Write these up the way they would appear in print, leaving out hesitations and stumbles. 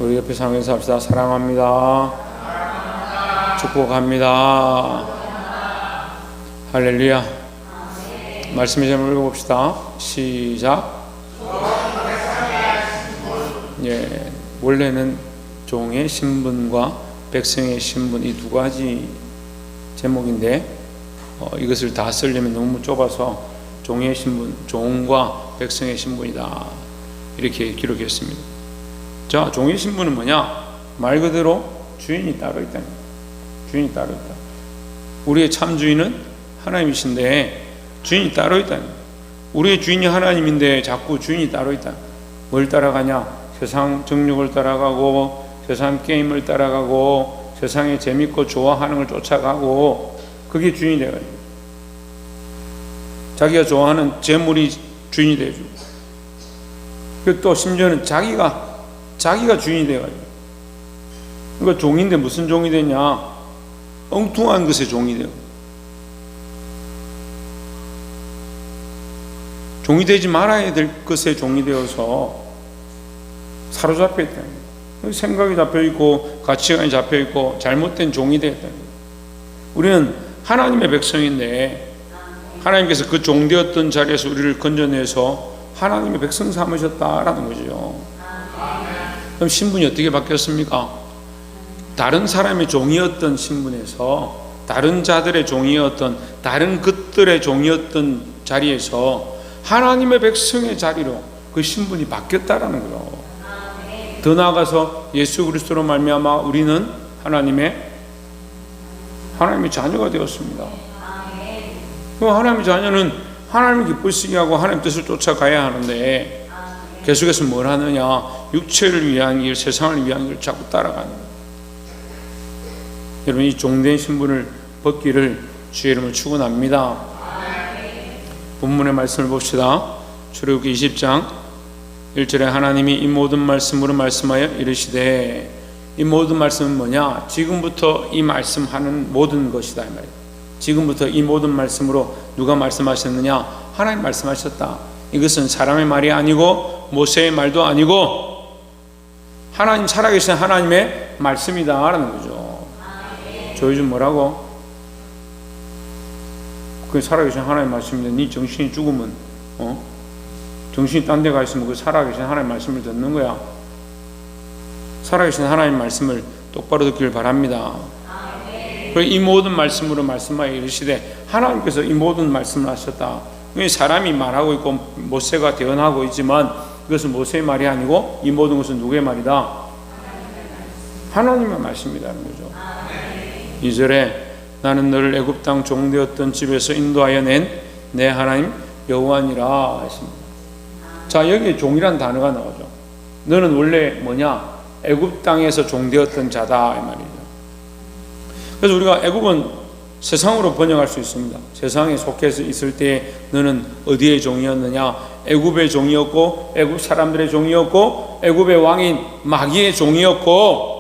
우리 옆에 상에서 합시다. 사랑합니다. 축복합니다. 할렐루야. 말씀의 제목을 읽어봅시다. 시작. 예, 원래는 종의 신분과 백성의 신분, 이 두 가지 제목인데 이것을 다 쓰려면 너무 좁아서 종의 신분, 종과 백성의 신분이다, 이렇게 기록했습니다. 자, 종의 신분은 뭐냐? 말 그대로 주인이 따로 있다. 주인이 따로 있다. 우리의 참 주인은 하나님이신데 주인이 따로 있다. 우리의 주인이 하나님인데 자꾸 주인이 따로 있다. 뭘 따라가냐? 세상 정욕을 따라가고, 세상 게임을 따라가고, 세상에 재밌고 좋아하는 걸 쫓아가고, 그게 주인이 되어가지고 자기가 좋아하는 재물이 주인이 되어주고, 그리고 또 심지어는 자기가 주인이 되어가지고, 그러니까 종인데 무슨 종이 되냐? 엉뚱한 것에 종이 되고, 종이 되지 말아야 될 것에 종이 되어서 사로잡혀 있다. 생각이 잡혀있고 가치관이 잡혀있고 잘못된 종이 되었다. 우리는 하나님의 백성인데 하나님께서 그 종되었던 자리에서 우리를 건져내서 하나님의 백성 삼으셨다라는 거죠. 그럼 신분이 어떻게 바뀌었습니까? 다른 사람의 종이었던 신분에서, 다른 자들의 종이었던, 다른 것들의 종이었던 자리에서 하나님의 백성의 자리로 그 신분이 바뀌었다라는 거예요. 더 나아가서 예수 그리스도로 말미암아 우리는 하나님의 자녀가 되었습니다. 그 하나님의 자녀는 하나님을 기쁘시게 하고 하나님 뜻을 쫓아가야 하는데 계속해서 뭘 하느냐? 육체를 위한 길, 세상을 위한 길을 자꾸 따라가는 거예요. 여러분, 이 종된 신분을 벗기를 주의 이름으로 축원합니다. 본문의 말씀을 봅시다. 출애굽기 20장 1절에 하나님이 이 모든 말씀으로 말씀하여 이르시되, 이 모든 말씀은 뭐냐? 지금부터 이 말씀하는 모든 것이다, 이 말이에요. 지금부터 이 모든 말씀으로 누가 말씀하셨느냐? 하나님 말씀하셨다. 이것은 사람의 말이 아니고 모세의 말도 아니고 하나님, 살아계신 하나님의 말씀이다 라는 거죠. 저 요즘 뭐라고? 그 살아계신 하나님 말씀인데 네 정신이 죽으면 정신이 딴 데 가 있으면 그 살아계신 하나님 말씀을 듣는 거야. 살아계신 하나님 말씀을 똑바로 듣기를 바랍니다. 이 모든 말씀으로 말씀하여 이르시되, 하나님께서 이 모든 말씀을 하셨다. 사람이 말하고 있고 모세가 대언하고 있지만 그것은 모세의 말이 아니고 이 모든 것은 누구의 말이다? 하나님의 말씀이라는 거죠. 2절에 나는 너를 애굽 땅 종되었던 집에서 인도하여 낸 내 하나님 여호와니라 했습니다. 자, 여기에 종이란 단어가 나오죠. 너는 원래 뭐냐? 애굽 땅에서 종되었던 자다, 이 말이죠. 그래서 우리가 애굽은 세상으로 번역할 수 있습니다. 세상에 속해서 있을 때 너는 어디의 종이었느냐? 애굽의 종이었고, 애굽 사람들의 종이었고, 애굽의 왕인 마귀의 종이었고,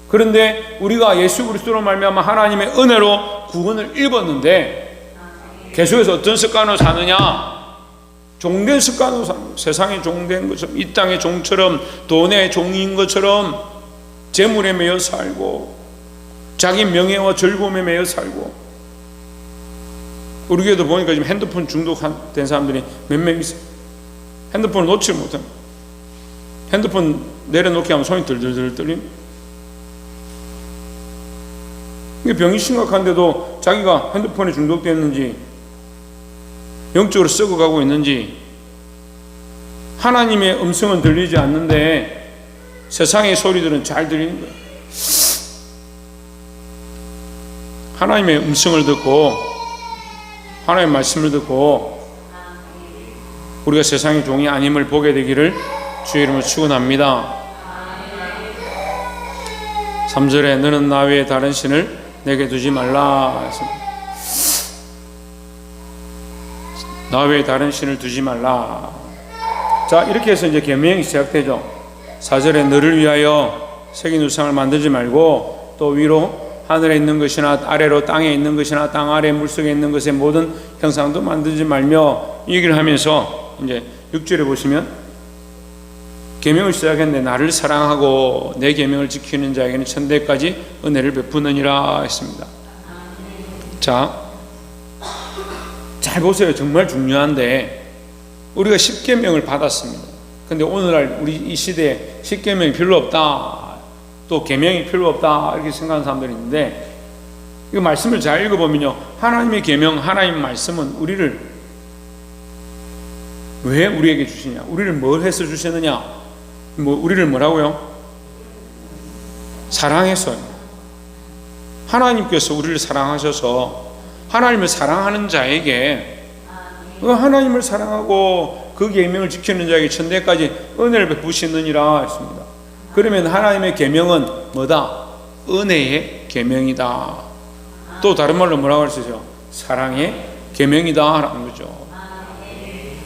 그런데 우리가 예수 그리스도로 말미암아 하나님의 은혜로 구원을 입었는데 계속해서 어떤 습관으로 사느냐? 종된 습관으로 사는 거예요. 세상에 종된 것처럼, 이 땅의 종처럼, 돈의 종인 것처럼 재물에 매여 살고 자기 명예와 즐거움에 매여 살고. 우리 교회도 보니까 지금 핸드폰 중독된 사람들이 몇 명 있어요. 핸드폰을 놓지 못합니다. 핸드폰 내려놓기 하면 손이 들들들 떨립니다. 병이 심각한데도 자기가 핸드폰에 중독됐는지, 영적으로 썩어가고 있는지, 하나님의 음성은 들리지 않는데 세상의 소리들은 잘 들리는 거예요. 하나님의 음성을 듣고 하나님의 말씀을 듣고 우리가 세상의 종이 아님을 보게 되기를 주의 이름으로 축원합니다. 3절에 너는 나 외에 다른 신을 내게 두지 말라 했습니다. 나 외에 다른 신을 두지 말라. 자, 이렇게 해서 이제 계명이 시작되죠. 4절에 너를 위하여 새긴 우상을 만들지 말고, 또 위로 하늘에 있는 것이나 아래로 땅에 있는 것이나 땅 아래 물속에 있는 것의 모든 형상도 만들지 말며, 이 얘기를 하면서 이제 6절에 보시면 계명을 시작했는데 나를 사랑하고 내 계명을 지키는 자에게는 천대까지 은혜를 베푸느니라 했습니다. 자, 잘 보세요. 정말 중요한데 우리가 십계명을 받았습니다. 근데 오늘날 우리 이 시대에 십계명이 별로 없다, 또 계명이 별로 없다 이렇게 생각하는 사람들이 있는데, 이 말씀을 잘 읽어보면요, 하나님의 계명, 하나님의 말씀은 우리를 왜 우리에게 주시냐, 우리를 뭘 해서 주시느냐, 우리를 뭐라고요? 사랑해서. 하나님께서 우리를 사랑하셔서 하나님을 사랑하는 자에게, 하나님을 사랑하고 그 계명을 지키는 자에게 천대까지 은혜를 베푸시느니라 했습니다. 그러면 하나님의 계명은 뭐다? 은혜의 계명이다. 또 다른 말로 뭐라고 할 수 있어요? 사랑의 계명이다 라는 거죠.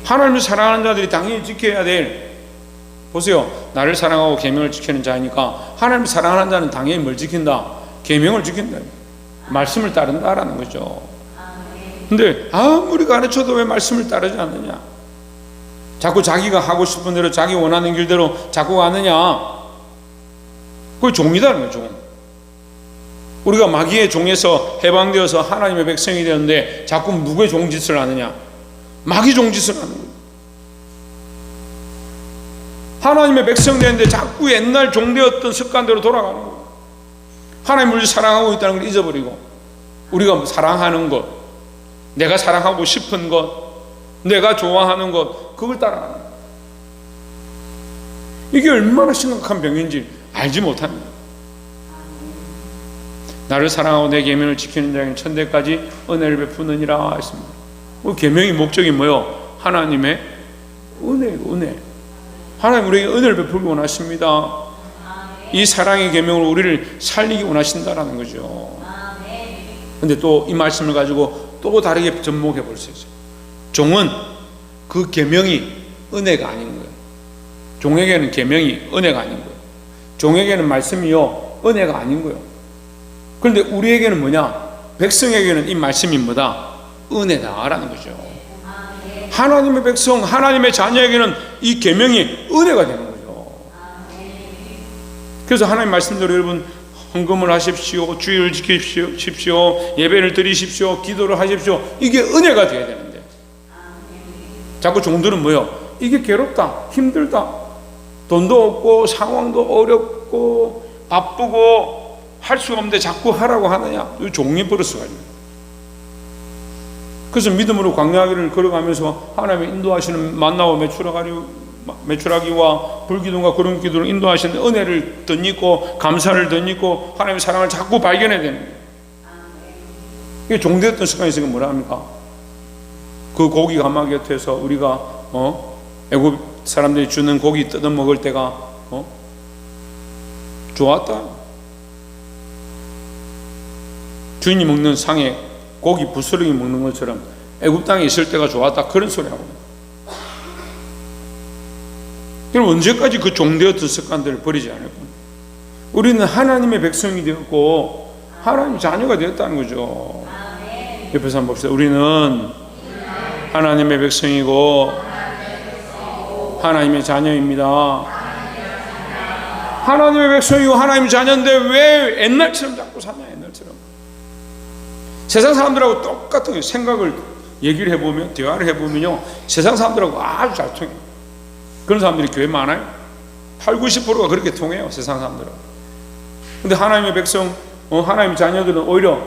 하나님을 사랑하는 자들이 당연히 지켜야 될, 보세요, 나를 사랑하고 계명을 지키는 자니까 하나님을 사랑하는 자는 당연히 뭘 지킨다? 계명을 지킨다, 말씀을 따른다라는 거죠. 근데 아무리 가르쳐도 왜 말씀을 따르지 않느냐? 자꾸 자기가 하고 싶은 대로, 자기 원하는 길대로 자꾸 가느냐? 그게 종이다는 거죠, 종. 우리가 마귀의 종에서 해방되어서 하나님의 백성이 되었는데 자꾸 누구의 종짓을 하느냐? 마귀 종짓을 하는 거예요. 하나님의 백성 되는데 자꾸 옛날 종되었던 습관대로 돌아가는 거예요. 하나님을 사랑하고 있다는 걸 잊어버리고, 우리가 사랑하는 것, 내가 사랑하고 싶은 것, 내가 좋아하는 것, 그걸 따라가는 거예요. 이게 얼마나 심각한 병인지 알지 못합니다. 나를 사랑하고 내 계명을 지키는 자에게는 천대까지 은혜를 베푸느니라 했습니다. 계명의 목적이 뭐요? 하나님의 은혜. 하나님 우리에게 은혜를 베풀기 원하십니다. 이 사랑의 계명으로 우리를 살리기 원하신다라는 거죠. 근데 또 이 말씀을 가지고 또 다르게 접목해 볼 수 있어요. 종은 그 계명이 은혜가 아닌 거예요. 종에게는 계명이 은혜가 아닌 거예요. 종에게는 말씀이요 은혜가 아닌 거예요. 그런데 우리에게는 뭐냐? 백성에게는 이 말씀이 뭐다? 은혜다라는 거죠. 하나님의 백성, 하나님의 자녀에게는 이 계명이 은혜가 되는 거죠. 그래서 하나님 말씀대로 여러분 헌금을 하십시오, 주일을 지키십시오, 예배를 드리십시오, 기도를 하십시오. 이게 은혜가 되어야 되는데 자꾸 종들은 뭐요? 이게 괴롭다, 힘들다, 돈도 없고 상황도 어렵고 바쁘고 할 수가 없는데 자꾸 하라고 하느냐? 이 종이 버릇어가지고. 그래서 믿음으로 광야길을 걸어가면서 하나님의 인도하시는 만나와 메추라기와 불기둥과 구름 기둥을 인도하시는 은혜를 덧입고 감사를 덧입고 하나님의 사랑을 자꾸 발견해야 되는 거예요. 이게 종되었던 습관이 있으니까 뭐라 합니까? 그 고기 가마 곁에서 우리가 애굽 사람들이 주는 고기 뜯어 먹을 때가 좋았다. 주인이 먹는 상에 고기 부스러기 먹는 것처럼 애굽 땅에 있을 때가 좋았다, 그런 소리 하고. 그럼 언제까지 그 종되었던 습관들을 버리지 않을 겁니다. 우리는 하나님의 백성이 되었고 하나님의 자녀가 되었다는 거죠. 옆에서 한번 봅시다. 우리는 하나님의 백성이고 하나님의 자녀입니다. 하나님의 백성이고 하나님의 자녀인데 왜 옛날처럼 자꾸 사냐? 옛날처럼 세상 사람들하고 똑같은 생각을 얘기를 해보면, 대화를 해보면요, 세상 사람들하고 아주 잘 통해요. 그런 사람들이 교회 많아요. 8, 90%가 그렇게 통해요, 세상 사람들하고. 근데 하나님의 백성, 하나님의 자녀들은 오히려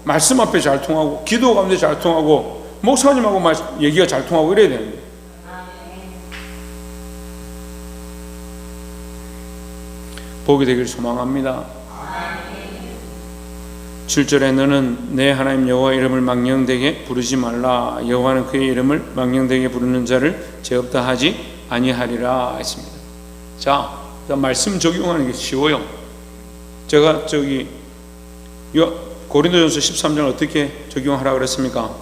말씀 앞에 잘 통하고 기도 가운데 잘 통하고 목사님하고 얘기가 잘 통하고 이래야 되는 거예요. 복이 되길 소망합니다. 7절에 너는 내 하나님 여호와 이름을 망령되게 부르지 말라. 여호와는 그의 이름을 망령되게 부르는 자를 죄 없다 하지 아니하리라 했습니다. 자, 말씀 적용하는 게 쉬워요. 제가 고린도전서 13장 어떻게 적용하라고 그랬습니까?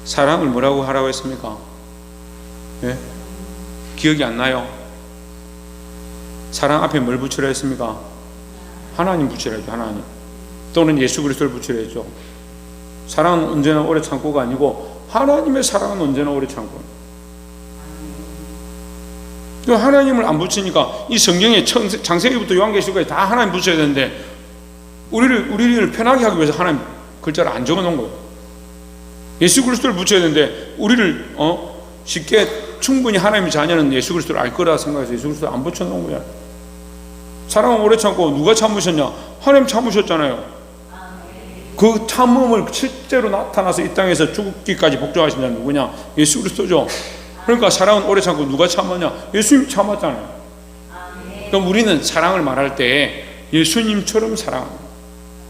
사랑을 뭐라고 하라고 했습니까? 예? 기억이 안 나요? 사랑 앞에 뭘 붙이라 했습니까? 하나님 붙이라 했죠. 하나님 또는 예수 그리스도를 붙이라 했죠. 사랑은 언제나 오래 참고가 아니고 하나님의 사랑은 언제나 오래 참고. 하나님을 안 붙이니까 이 성경에 창세기부터 요한계시록까지 다 하나님 붙여야 되는데 우리를 편하게 하기 위해서 하나님 글자를 안 적어 놓은 거예요. 예수 그리스도를 붙여야 되는데 우리를 쉽게 충분히 하나님의 자녀는 예수 그리스도를 알 거라 생각해서 예수 그리스도를 안 붙여 놓은 거야. 사랑은 오래 참고 누가 참으셨냐? 하나님 참으셨잖아요. 그 참음을 실제로 나타나서 이 땅에서 죽기까지 복종하신 자는 누구냐? 예수 그리스도죠. 그러니까 사랑은 오래 참고 누가 참았냐? 예수님이 참았잖아요. 그럼 우리는 사랑을 말할 때 예수님처럼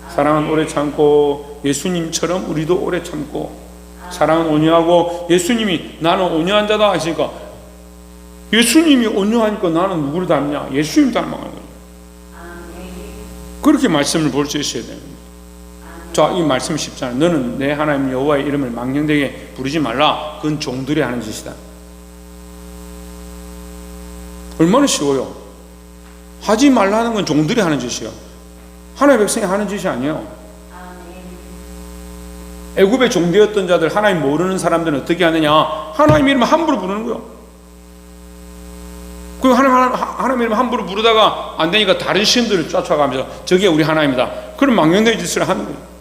사랑은 오래 참고 예수님처럼 우리도 오래 참고, 사랑은 온유하고 예수님이 나는 온유한 자다 하시니까 예수님이 온유하니까 나는 누구를 닮냐? 예수님 닮아가는 거예요. 그렇게 말씀을 볼 수 있어야 됩니다. 자, 이 말씀이 쉽잖아요. 너는 내 하나님 여호와의 이름을 망령되게 부르지 말라. 그건 종들이 하는 짓이다. 얼마나 쉬워요. 하지 말라는 건 종들이 하는 짓이에요. 하나님의 백성이 하는 짓이 아니에요. 애굽의 종되었던 자들, 하나님 모르는 사람들은 어떻게 하느냐? 하나님 이름을 함부로 부르는 거예요. 그 하나님 이름을 함부로 부르다가 안 되니까 다른 신들을 쫓아가면서 저게 우리 하나님이다. 그런 망령된 짓을 하는 거예요.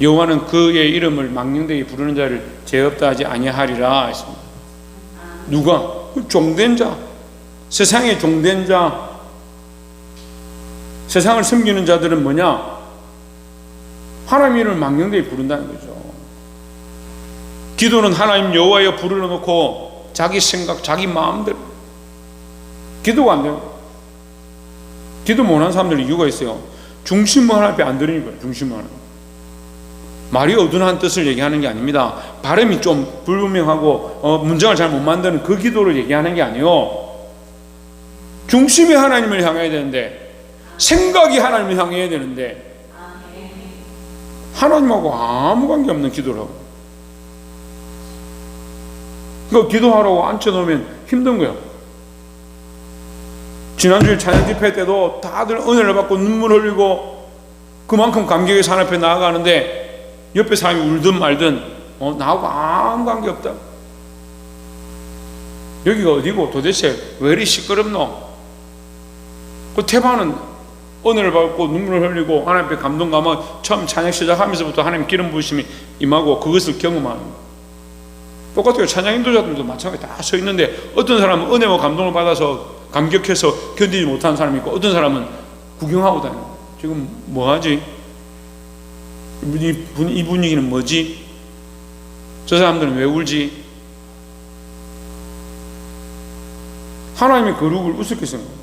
여호와는 그의 이름을 망령되게 부르는 자를 죄 없다 하지 아니하리라 했습니다. 누가? 종된 자, 세상의 종된 자, 세상을 섬기는 자들은 뭐냐? 하나님 이름을 망령되게 부른다는 거죠. 기도는 하나님 여호와여 부르러놓고 자기 생각, 자기 마음대로 기도가 안 돼요. 기도 못하는 사람들은 이유가 있어요. 중심을 하나님 앞에 안 드리는 거예요. 중심을 하나님. 말이 어둔한 뜻을 얘기하는 게 아닙니다. 발음이 좀 불분명하고 문장을 잘 못 만드는 그 기도를 얘기하는 게 아니에요. 중심이 하나님을 향해야 되는데, 생각이 하나님을 향해야 되는데 하나님하고 아무 관계없는 기도를 하고, 그거 기도하라고 앉혀놓으면 힘든 거예요. 지난주에 찬양 집회 때도 다들 은혜를 받고 눈물 흘리고 그만큼 감격의 산 앞에 나아가는데 옆에 사람이 울든 말든 나하고 아무 관계 없다. 여기가 어디고 도대체 왜 이리 시끄럽노? 그 태반은 은혜를 받고 눈물을 흘리고 하나님 앞에 감동 감화, 처음 찬양 시작하면서부터 하나님 기름 부으심이 임하고 그것을 경험하는 거예요. 똑같아요. 찬양 인도자들도 마찬가지 다 서 있는데 어떤 사람은 은혜와 감동을 받아서 감격해서 견디지 못하는 사람이 있고, 어떤 사람은 구경하고 다니는 거예요. 지금 뭐하지? 이 분위기는 뭐지? 저 사람들은 왜 울지? 하나님의 거룩을 우습게 생각해요.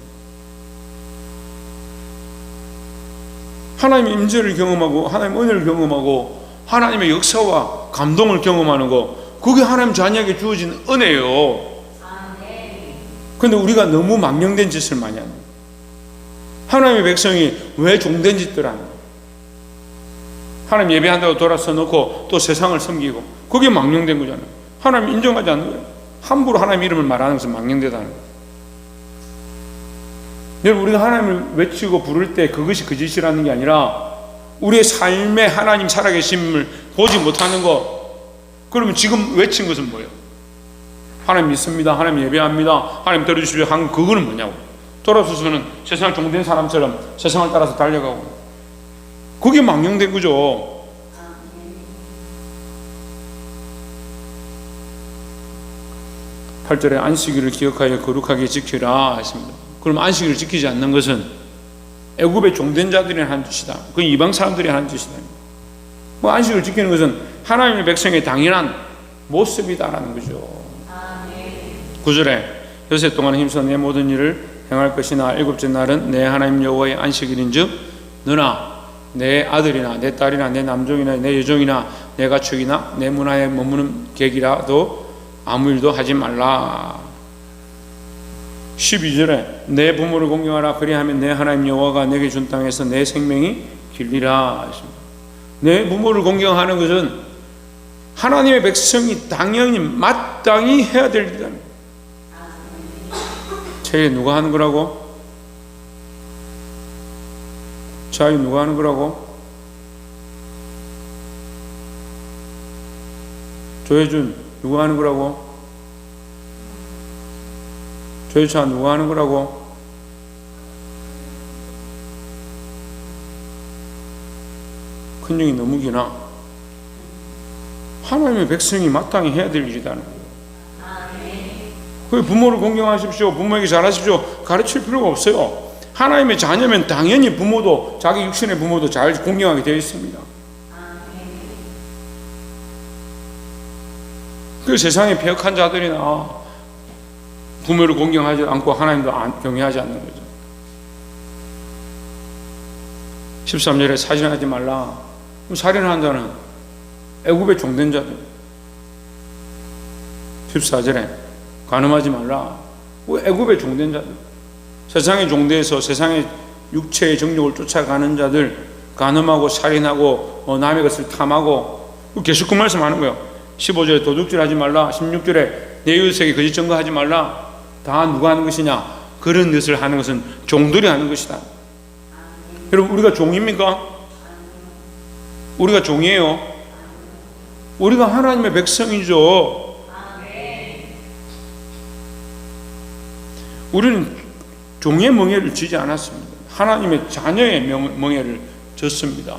하나님의 임재를 경험하고 하나님의 은혜를 경험하고 하나님의 역사와 감동을 경험하는 거, 그게 하나님 자녀에게 주어진 은혜예요. 그런데 우리가 너무 망령된 짓을 많이 하는 거예요. 하나님의 백성이 왜 종된 짓들 하는 거예요? 하나님 예배한다고 돌아서 놓고 또 세상을 섬기고, 그게 망령된 거잖아요. 하나님 인정하지 않는 거예요. 함부로 하나님 이름을 말하는 것은 망령되다는 거예요. 여러분, 우리가 하나님을 외치고 부를 때 그것이 그 짓이라는 게 아니라 우리의 삶에 하나님 살아계심을 보지 못하는 거. 그러면 지금 외친 것은 뭐예요? 하나님 믿습니다, 하나님 예배합니다, 하나님 들어주십시오 한 그거는 뭐냐고. 돌아서서는 세상 종된 사람처럼 세상을 따라서 달려가고, 그게 망령된 거죠. (8절에) 안식일을 기억하여 거룩하게 지키라 했습니다. 그럼 안식일을 지키지 않는 것은 애굽의 종된 자들이 하는 짓이다. 그건 이방 사람들이 하는 짓이다. 뭐 안식일을 지키는 것은 하나님의 백성의 당연한 모습이다라는 거죠. 9절에 여세 동안 힘써 내 모든 일을 행할 것이나 일곱째 날은 내 하나님 여호와의 안식일인즉 너나 내 아들이나 내 딸이나 내 남종이나 내 여종이나 내 가축이나 내 문화에 머무는 객이라도 아무 일도 하지 말라. 12절에 내 부모를 공경하라. 그리하면 내 하나님 여호와가 내게 준 땅에서 내 생명이 길리라 하십니다. 내 부모를 공경하는 것은 하나님의 백성이 당연히 마땅히 해야 될 일이다. 제 누가 하는 거라고? 자유 누가 하는 거라고? 조혜준 누가 하는 거라고? 조회차 누가 하는 거라고? 큰형이 너무 기나? 하나님의 백성이 마땅히 해야 될 일이라는 거예요. 그 부모를 공경하십시오. 부모에게 잘하십시오. 가르칠 필요가 없어요. 하나님의 자녀면 당연히 부모도, 자기 육신의 부모도 잘 공경하게 되어 있습니다. 그 세상에 폐역한 자들이나 부모를 공경하지 않고 하나님도 경외하지 않는 거죠. 13절에 살인하지 말라. 살인하는 자는 애굽의 종된 자들. 14절에 간음하지 말라. 애굽의 종된 자들. 세상의 종대에서 세상의 육체의 정욕을 쫓아가는 자들, 간음하고 살인하고 남의 것을 탐하고, 계속 그 말씀하는 거예요. 15절에 도둑질하지 말라. 16절에 내 이웃에게 거짓 증거하지 말라. 다 누가 하는 것이냐? 그런 것을 하는 것은 종들이 하는 것이다. 여러분, 우리가 종입니까? 우리가 종이에요. 우리가 하나님의 백성이죠. 우리는 종의 멍에를 쥐지 않았습니다. 하나님의 자녀의 멍에를 졌습니다.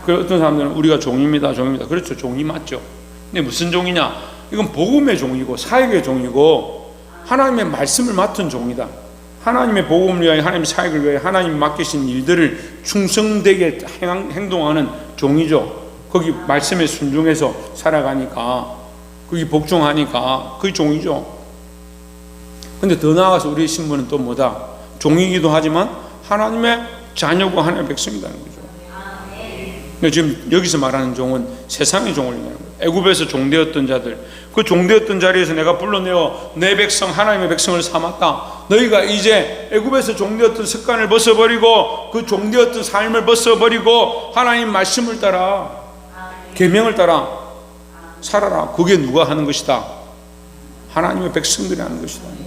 그래서 어떤 사람들은 우리가 종입니다, 종입니다. 그렇죠, 종이 맞죠. 근데 무슨 종이냐? 이건 복음의 종이고 사역의 종이고 하나님의 말씀을 맡은 종이다. 하나님의 복음을 위하여, 하나님의 사역을 위하여 하나님이 맡기신 일들을 충성되게 행동하는 종이죠. 거기 말씀에 순종해서 살아가니까, 거기 복종하니까 그게 종이죠. 근데 더 나아가서 우리의 신분은 또 뭐다? 종이기도 하지만 하나님의 자녀고 하나님의 백성이라는 거죠. 근데 지금 여기서 말하는 종은 세상의 종을 얘기하는 거예요. 애굽에서 종되었던 자들, 그 종되었던 자리에서 내가 불러내어 내 백성, 하나님의 백성을 삼았다. 너희가 이제 애굽에서 종되었던 습관을 벗어버리고 그 종되었던 삶을 벗어버리고 하나님 말씀을 따라, 계명을 따라 살아라. 그게 누가 하는 것이다? 하나님의 백성들이 하는 것이다.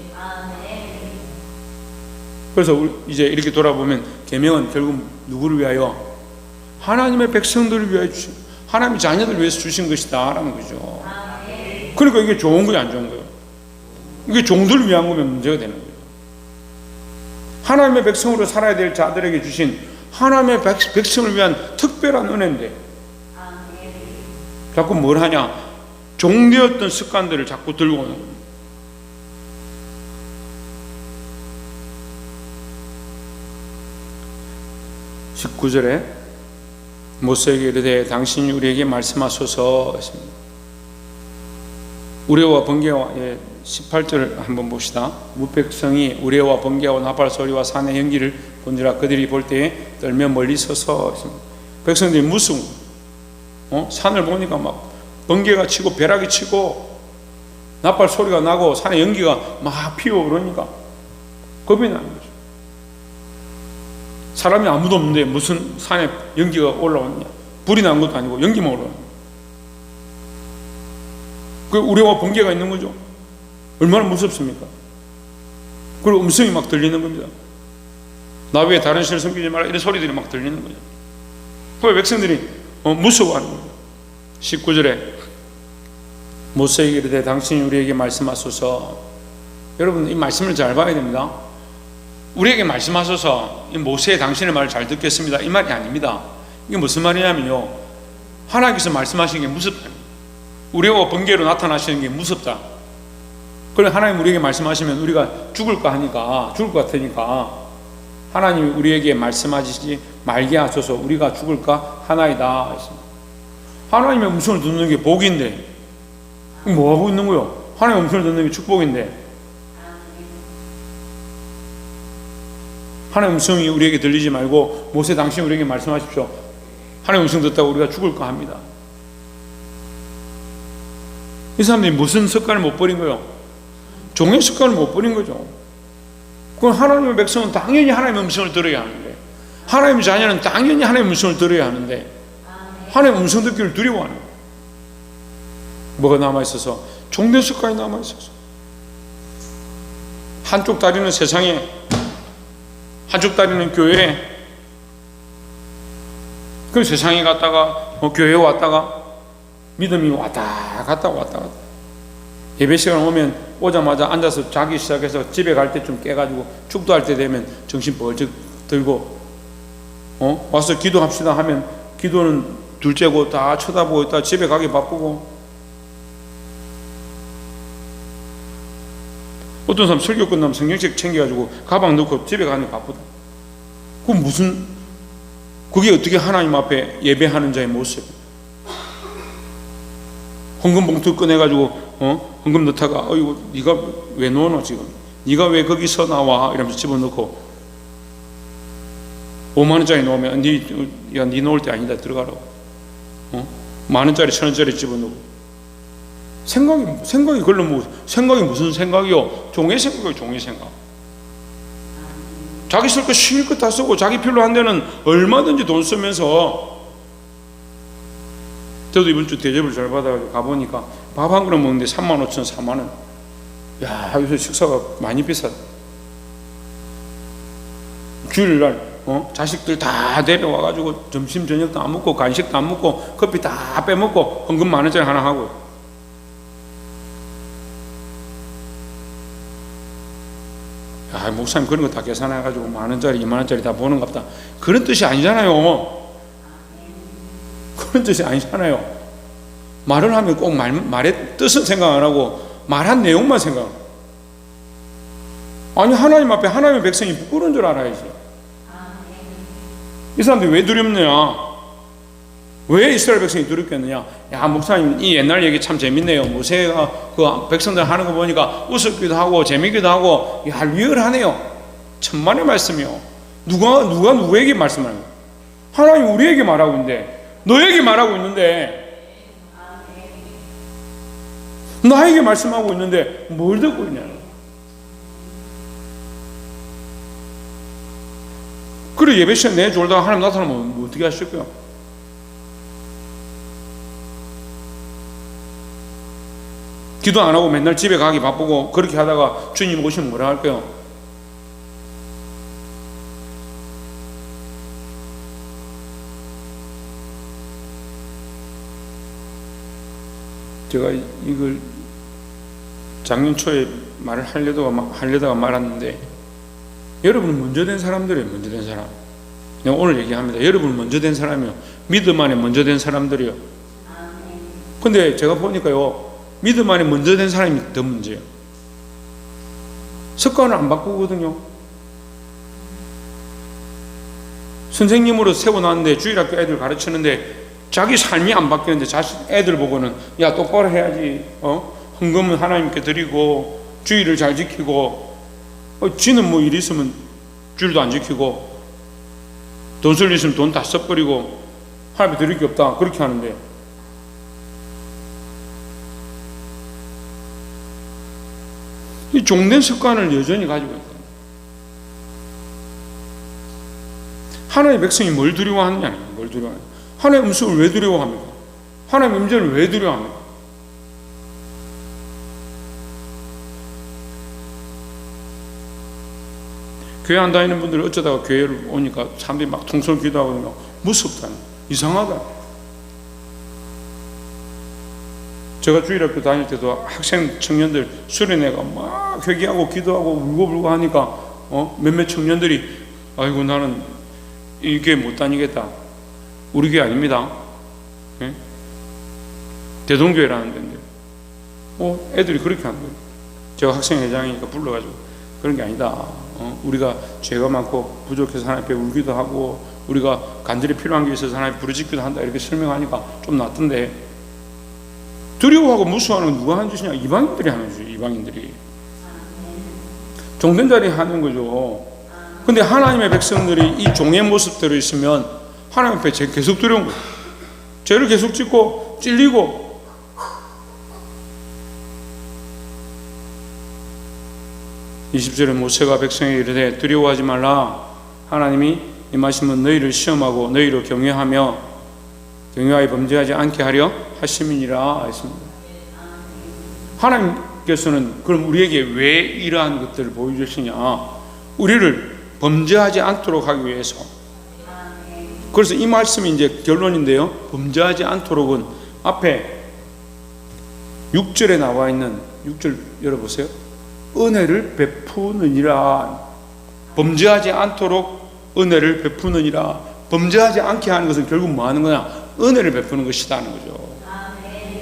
그래서 이제 이렇게 돌아보면 계명은 결국 누구를 위하여? 하나님의 백성들을 위하여 주신, 하나님의 자녀들을 위해서 주신 것이다 라는 거죠. 그러니까 이게 좋은 거예요, 안 좋은 거예요? 이게 종들을 위한 거면 문제가 되는 거예요. 하나님의 백성으로 살아야 될 자들에게 주신 하나님의 백성을 위한 특별한 은혜인데 자꾸 뭘 하냐? 종되었던 습관들을 자꾸 들고 오는 거예요. (19절에) 모세에게 이르되 당신이 우리에게 말씀하소서 했습니다. 우레와 번개와 18절 한번 봅시다. 무백성이 우레와 번개와 나팔 소리와 산의 연기를 본지라 그들이 볼 때에 떨며 멀리 서서 했습니다. 백성들이 무슨 산을 보니까 막 번개가 치고 벼락이 치고 나팔 소리가 나고 산의 연기가 막 피어오르니까 겁이 나는 거죠. 사람이 아무도 없는데 무슨 산에 연기가 올라오느냐? 불이 난 것도 아니고 연기만 올라오는 거예요. 그 우레와 번개가 있는 거죠. 얼마나 무섭습니까? 그리고 음성이 막 들리는 겁니다. 나 외에 다른 신을 섬기지 말라, 이런 소리들이 막 들리는 거죠. 그 백성들이 무서워하는 거예요. 19절에 모세에게 이르되 당신이 우리에게 말씀하소서. 여러분, 이 말씀을 잘 봐야 됩니다. 우리에게 말씀하소서, 이 모세의 당신의 말을 잘 듣겠습니다, 이 말이 아닙니다. 이게 무슨 말이냐면요, 하나님께서 말씀하시는 게 무섭다. 우리와 번개로 나타나시는 게 무섭다. 그래, 하나님 우리에게 말씀하시면 우리가 죽을까 하니까, 죽을 것 같으니까 하나님이 우리에게 말씀하시지 말게 하소서, 우리가 죽을까 하나이다. 하나님의 음성을 듣는 게 복인데 뭐 하고 있는 거요? 하나님의 음성을 듣는 게 축복인데 하나님의 음성이 우리에게 들리지 말고 모세 당신이 우리에게 말씀하십시오. 하나님의 음성 듣다가 우리가 죽을까 합니다. 이 사람들이 무슨 습관을 못 버린 거예요? 종의 습관을 못 버린 거죠. 그럼 하나님의 백성은 당연히 하나님의 음성을 들어야 하는데, 하나님의 자녀는 당연히 하나님의 음성을 들어야 하는데 하나님의 음성 듣기를 두려워하는 거예요. 뭐가 남아있어서? 종된 습관이 남아있어서. 한쪽 다리는 세상에, 한쪽 다리는 교회에, 그 세상에 갔다가 교회에 왔다가 믿음이 왔다 갔다 왔다 갔다. 예배 시간 오면 오자마자 앉아서 자기 시작해서 집에 갈 때쯤 깨가지고 축도할 때 되면 정신 벌쩍 들고 와서 기도합시다 하면 기도는 둘째고 다 쳐다보고 있다 집에 가기 바쁘고, 어떤 사람 설교 끝나면 성경책 챙겨가지고 가방 넣고 집에 가는 게 바쁘다. 그게 어떻게 하나님 앞에 예배하는 자의 모습? 헌금 봉투 꺼내가지고 헌금 넣다가 이거 네가 왜 넣어놔 지금? 네가 왜 거기서 나와? 이러면서 집어넣고 5만 원짜리 넣으면 네 넣을 때 아니다 들어가라고. 만 원짜리 1,000원짜리 집어넣고 생각이 걸로 뭐 생각이 무슨 생각이요? 종의 생각이요. 종의 생각. 자기 쓸 거 실컷 다 쓰고 자기 필요한 데는 얼마든지 돈 쓰면서. 저도 이번 주 대접을 잘 받아가지고 가보니까 밥 한 그릇 먹는데 35,000원, 4만 원. 야, 여기서 식사가 많이 비싸다. 주일날 자식들 다 데려와가지고 점심 저녁도 안 먹고 간식도 안 먹고 커피 다 빼먹고 헌금 10,000원짜리 하나 하고. 야, 목사님 그런 거 다 계산해가지고 10,000원짜리 20,000원짜리 다 보는갑다. 그런 뜻이 아니잖아요. 그런 뜻이 아니잖아요. 말을 하면 꼭 말의 뜻은 생각 안 하고 말한 내용만 생각. 아니, 하나님 앞에 하나님의 백성이 부끄러운 줄 알아야지. 이 사람들이 왜 두렵느냐? 왜 이스라엘 백성이 두렵겠느냐? 야, 목사님 이 옛날 얘기 참 재밌네요. 모세가 그 백성들 하는 거 보니까 웃기도 하고 재미기도 하고, 야, 리얼하네요. 천만의 말씀이요. 누가 누구에게 말씀하는 거예요? 하나님 우리에게 말하고 있는데, 너에게 말하고 있는데, 나에게 말씀하고 있는데 뭘 듣고 있냐? 그래 예배 시간 내줄다가 하나님 나타나면 뭐 어떻게 하실 거야? 기도 안 하고 맨날 집에 가기 바쁘고 그렇게 하다가 주님 오시면 뭐라 할까요? 제가 이걸 작년 초에 말을 하려다가 말았는데, 여러분은 먼저 된 사람들이에요. 먼저 된 사람. 내가 오늘 얘기합니다. 여러분은 먼저 된 사람이요. 믿음 안에 먼저 된 사람들이요. 근데 제가 보니까요, 믿음 안에 먼저 된 사람이 더 문제예요. 습관을 안 바꾸거든요. 선생님으로 세워놨는데 주일학교 애들 가르치는데 자기 삶이 안 바뀌는데 자식 애들 보고는 야 똑바로 해야지, 헌금은 하나님께 드리고 주일을 잘 지키고, 지는 뭐 일 있으면 주일도 안 지키고 돈 쓸 일 있으면 돈 다 써버리고 하나님께 드릴 게 없다 그렇게 하는데, 이 종된 습관을 여전히 가지고 있다. 하나님의 백성이 뭘 두려워하느냐? 뭘 두려워하느냐? 하나님의 음성을 왜 두려워합니까? 하나님의 임재를 왜 두려워합니까? 교회 안 다니는 분들이 어쩌다가 교회를 오니까 사람들이 막 통솔 기도하거든요. 무섭다, 이상하다. 제가 주일학교 다닐 때도 학생 청년들 수련회가 막 회개하고 기도하고 울고불고 하니까 몇몇 청년들이 아이고 나는 이 교회 못 다니겠다. 우리 교회 아닙니다. 예? 대동교회라는 데인데 애들이 그렇게 하는 거예요. 제가 학생회장이니까 불러가지고 그런 게 아니다. 우리가 죄가 많고 부족해서 하나님 앞에 울기도 하고 우리가 간절히 필요한 게 있어서 하나님 부르짖기도 한다 이렇게 설명하니까 좀 낫던데, 두려워하고 무서워하는 건 누가 하는 짓이냐? 이방인들이 하는 짓이에요. 이방인들이 종된 자리 하는 거죠. 근데 하나님의 백성들이 이 종의 모습대로 있으면 하나님 앞에 계속 두려운 거예요. 죄를 계속 짓고 찔리고. 20절에 모세가 백성에게 이르되 두려워하지 말라. 하나님이 임하시면 너희를 시험하고 너희를 경외하여 범죄하지 않게 하려 하심이니라 했습니다. 하나님께서는 그럼 우리에게 왜 이러한 것들을 보여주시냐? 우리를 범죄하지 않도록 하기 위해서. 그래서 이 말씀이 이제 결론인데요, 범죄하지 않도록은 앞에 6절에 나와 있는 6절 열어보세요. 은혜를 베푸느니라. 범죄하지 않도록 은혜를 베푸느니라. 범죄하지 않게 하는 것은 결국 뭐 하는 거냐? 은혜를 베푸는 것이다는 거죠.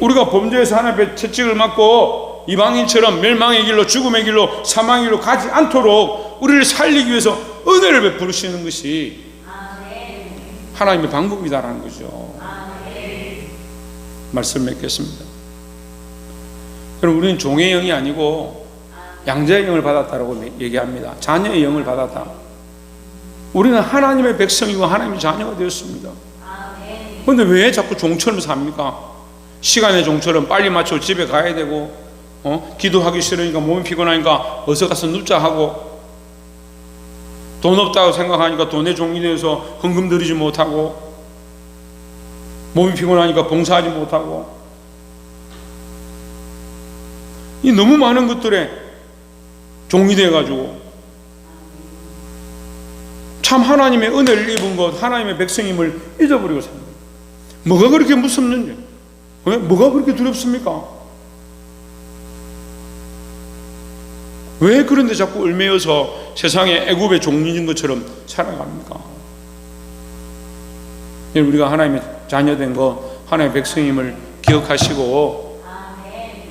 우리가 범죄해서 하나님의 채찍을 맞고 이방인처럼 멸망의 길로, 죽음의 길로, 사망의 길로 가지 않도록 우리를 살리기 위해서 은혜를 베푸시는 것이 하나님의 방법이다라는 거죠. 말씀 맺겠습니다. 그럼 우리는 종의 영이 아니고 양자의 영을 받았다라고 얘기합니다. 자녀의 영을 받았다. 우리는 하나님의 백성이고 하나님의 자녀가 되었습니다. 그런데 왜 자꾸 종처럼 삽니까? 시간의 종처럼 빨리 맞춰 집에 가야 되고, 기도하기 싫으니까 몸이 피곤하니까 어서 가서 눕자 하고, 돈 없다고 생각하니까 돈의 종이 되어서 헌금 드리지 못하고, 몸이 피곤하니까 봉사하지 못하고, 이 너무 많은 것들에 종이 되어가지고 참 하나님의 은혜를 입은 것, 하나님의 백성임을 잊어버리고 삽니다. 뭐가 그렇게 무섭는지, 뭐가 그렇게 두렵습니까? 왜 그런데 자꾸 얽매여서 세상에 애굽의 종인 것처럼 살아갑니까? 우리가 하나님의 자녀된 거, 하나님의 백성임을 기억하시고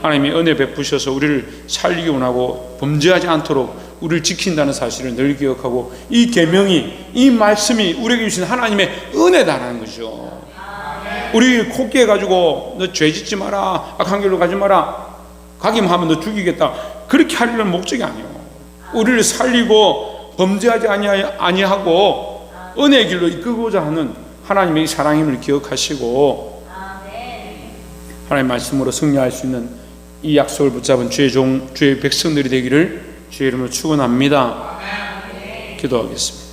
하나님이 은혜 베푸셔서 우리를 살리기 원하고 범죄하지 않도록 우리를 지킨다는 사실을 늘 기억하고, 이 계명이, 이 말씀이 우리에게 주신 하나님의 은혜다라는 거죠. 우리 콧기에 가지고 너 죄 짓지 마라, 악한 길로 가지 마라, 가기만 하면 너 죽이겠다, 그렇게 하려는 목적이 아니에요. 우리를 살리고 범죄하지 아니하고 은혜의 길로 이끌고자 하는 하나님의 사랑임을 기억하시고 하나님의 말씀으로 승리할 수 있는 이 약속을 붙잡은 주의 백성들이 되기를 주의 이름으로 축원합니다. 기도하겠습니다.